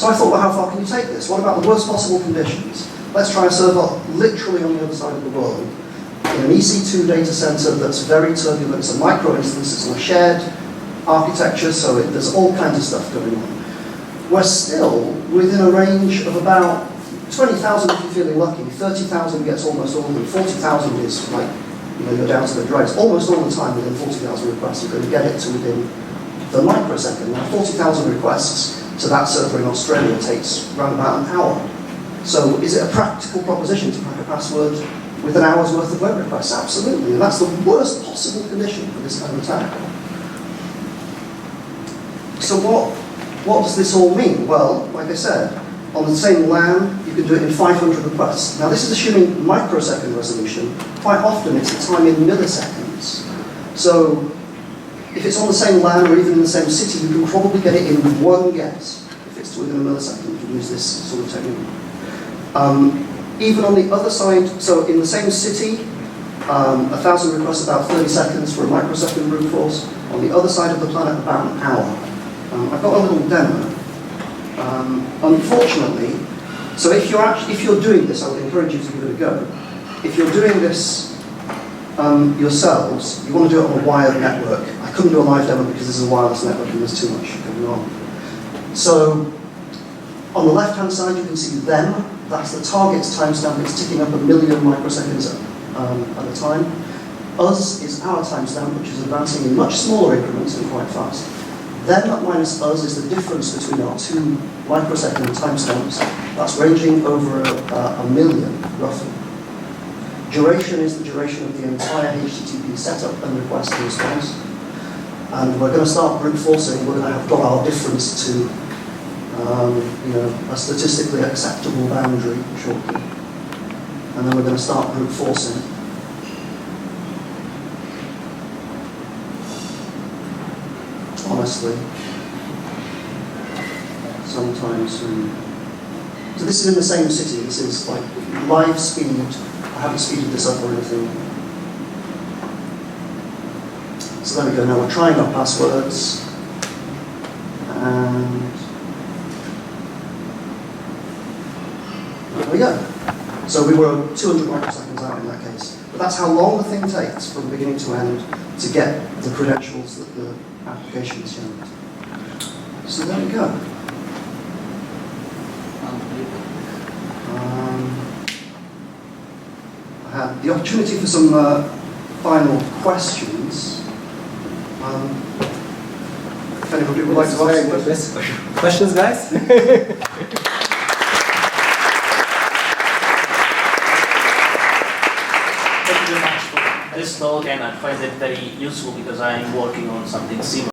So I thought, well, how far can you take this? What about the worst possible conditions? Let's try a server literally on the other side of the world, in an EC2 data center that's very turbulent. It's a micro instance, it's on a shared architecture, so there's all kinds of stuff going on. We're still within a range of about 20,000 if you're feeling lucky, 30,000 gets almost all of them, 40,000 is like, you're down to the dregs. Almost all the time within 40,000 requests, you're going to get it to within the microsecond. Now 40,000 requests to that server in Australia takes around about an hour. So is it a practical proposition to crack a password with an hour's worth of web requests? Absolutely, and that's the worst possible condition for this kind of attack. So what does this all mean? Well, like I said, on the same LAN, you can do it in 500 requests. Now this is assuming microsecond resolution. Quite often it's the time in milliseconds. So if it's on the same LAN or even in the same city, you can probably get it in one guess. If it's within a millisecond, you can use this sort of technique. Even on the other side, so in the same city, 1,000 requests about 30 seconds for a microsecond brute force. On the other side of the planet, about an hour. I've got a little demo. Unfortunately, so if you're doing this, I would encourage you to give it a go. If you're doing this yourselves, you want to do it on a wired network. I couldn't do a live demo because this is a wireless network and there's too much going on. So on the left-hand side, you can see them. That's the target's timestamp. It's ticking up 1 million microseconds at a time. Us is our timestamp, which is advancing in much smaller increments and quite fast. Them minus us is the difference between our 2 microsecond timestamps. That's ranging over 1 million, roughly. Duration is the duration of the entire HTTP setup and request and response. And we're going to start brute forcing. We're going to have got our difference to a statistically acceptable boundary shortly. And then we're going to start brute forcing. Honestly, sometime soon. So this is in the same city. This is like live speed. I haven't speeded this up or anything. So there we go. Now we're trying our passwords. And there we go. So we were 200 microseconds out in that case. But that's how long the thing takes from beginning to end to get the credentials that the application is generated. So there we go. I had the opportunity for some final questions. If anybody would like to ask questions, guys? Thank you very much for this talk, and I find it very useful because I'm working on something similar.